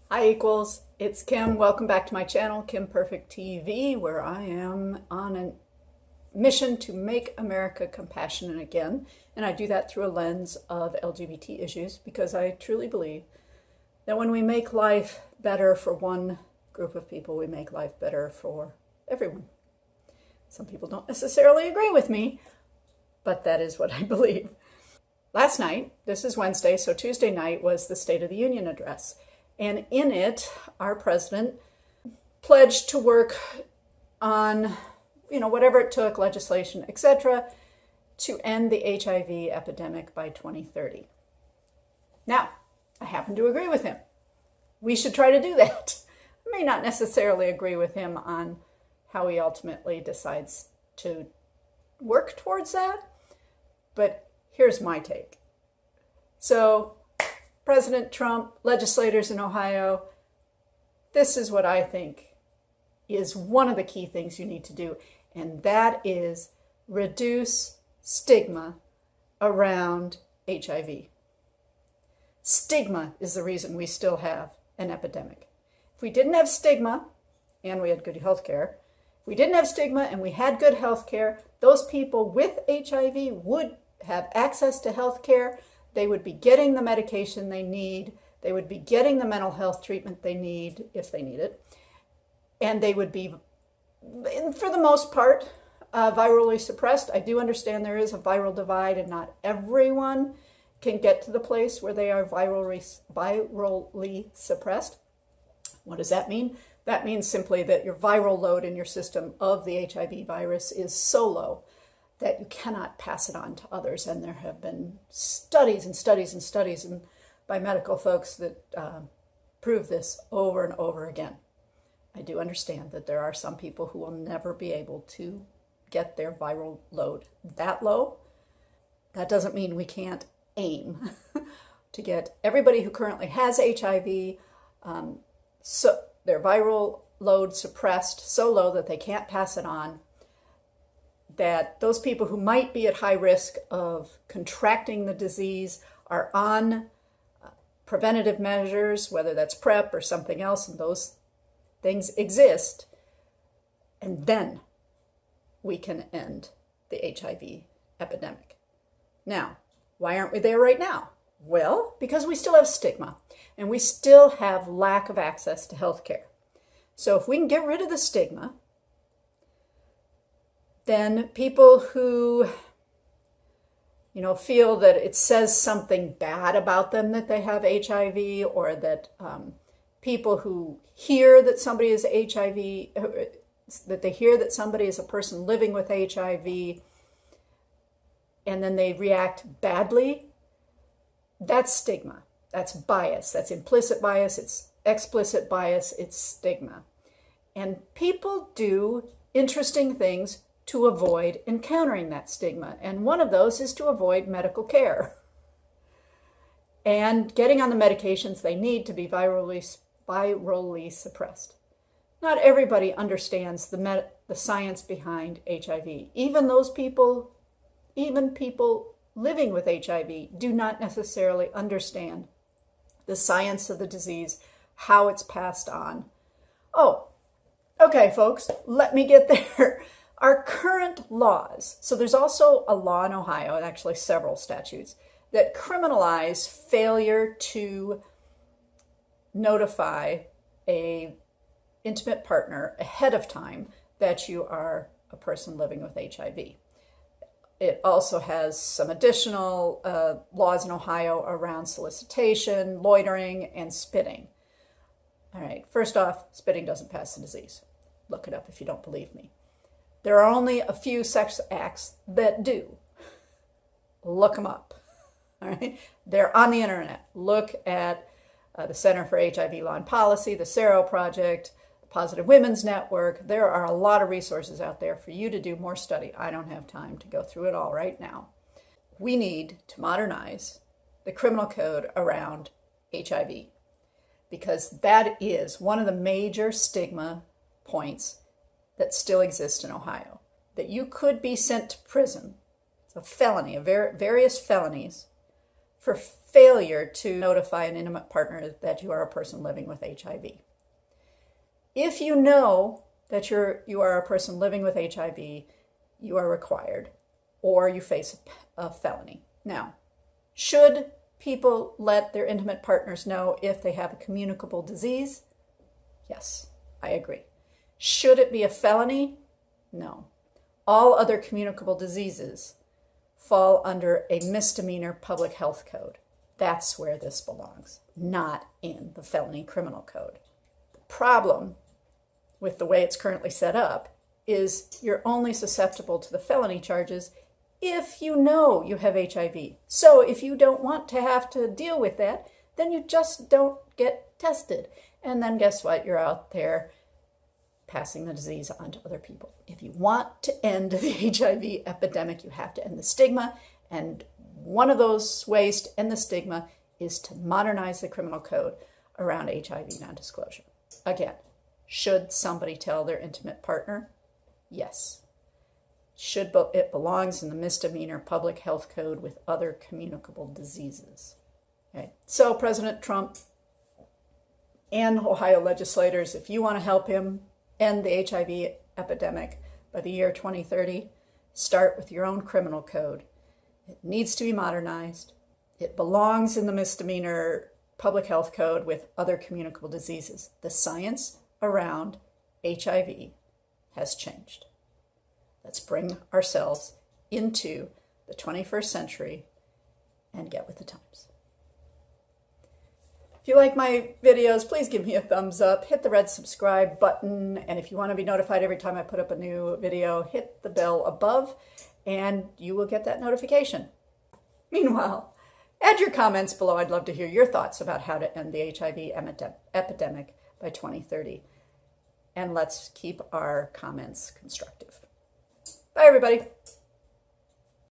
Hi equals, it's Kim. Welcome back to my channel, Kim Perfect TV, where I am on a mission to make America compassionate again. And I do that through a lens of LGBT issues because I truly believe that when we make life better for one group of people, we make life better for everyone. Some people don't necessarily agree with me, but that is what I believe. Last night, this is Wednesday, so Tuesday night was the State of the Union address. And in it, our president pledged to work on, whatever it took, legislation, etc., to end the HIV epidemic by 2030. Now, I happen to agree with him. We should try to do that. I may not necessarily agree with him on how he ultimately decides to work towards that, but here's my take. So, President Trump, legislators in Ohio, this is what I think is one of the key things you need to do, and that is reduce stigma around HIV. Stigma is the reason we still have an epidemic. If we didn't have stigma and we had good health care, if we didn't have stigma and we had good health care, those people with HIV would have access to health care. They would be getting the medication they need. They would be getting the mental health treatment they need, if they need it. And they would be, for the most part, virally suppressed. I do understand there is a viral divide and not everyone can get to the place where they are virally suppressed. What does that mean? That means simply that your viral load in your system of the HIV virus is so low that you cannot pass it on to others. And there have been studies and studies and studies by medical folks that prove this over and over again. I do understand that there are some people who will never be able to get their viral load that low. That doesn't mean we can't aim to get everybody who currently has HIV, so their viral load suppressed so low that they can't pass it on, that those people who might be at high risk of contracting the disease are on preventative measures, whether that's PrEP or something else, and those things exist, and then we can end the HIV epidemic. Now, why aren't we there right now? Well, because we still have stigma, and we still have lack of access to health care. So if we can get rid of the stigma, then people who, feel that it says something bad about them that they have HIV, or that people who hear that somebody is HIV, that they hear that somebody is a person living with HIV, and then they react badly, that's stigma. That's bias. That's implicit bias. It's explicit bias. It's stigma. And people do interesting things to avoid encountering that stigma. And one of those is to avoid medical care and getting on the medications they need to be virally suppressed. Not everybody understands the science behind HIV. Even people living with HIV do not necessarily understand the science of the disease, how it's passed on. Oh, okay, folks, let me get there. Our current laws, so there's also a law in Ohio, and actually several statutes, that criminalize failure to notify a intimate partner ahead of time that you are a person living with HIV. It also has some additional laws in Ohio around solicitation, loitering, and spitting. All right, first off, spitting doesn't pass the disease. Look it up if you don't believe me. There are only a few sex acts that do. Look them up. All right, they're on the internet. Look at the Center for HIV Law and Policy, the CERO Project, the Positive Women's Network. There are a lot of resources out there for you to do more study. I don't have time to go through it all right now. We need to modernize the criminal code around HIV because that is one of the major stigma points that still exist in Ohio, that you could be sent to prison. It's a felony, various felonies, for failure to notify an intimate partner that you are a person living with HIV. If you know that you are a person living with HIV, you are required, or you face a felony. Now, should people let their intimate partners know if they have a communicable disease? Yes, I agree. Should it be a felony? No. All other communicable diseases fall under a misdemeanor public health code. That's where this belongs, not in the felony criminal code. The problem with the way it's currently set up is you're only susceptible to the felony charges if you know you have HIV. So if you don't want to have to deal with that, then you just don't get tested. And then guess what? You're out there passing the disease on to other people. If you want to end the HIV epidemic, you have to end the stigma. And one of those ways to end the stigma is to modernize the criminal code around HIV non-disclosure. Again, should somebody tell their intimate partner? Yes. It belongs in the misdemeanor public health code with other communicable diseases. Okay. So President Trump and Ohio legislators, if you want to help him end the HIV epidemic by the year 2030, start with your own criminal code. It needs to be modernized. It belongs in the misdemeanor public health code with other communicable diseases. The science around HIV has changed. Let's bring ourselves into the 21st century and get with the times. If you like my videos, please give me a thumbs up, hit the red subscribe button, and if you want to be notified every time I put up a new video, hit the bell above, and you will get that notification. Meanwhile, add your comments below. I'd love to hear your thoughts about how to end the HIV epidemic by 2030. And let's keep our comments constructive. Bye, everybody.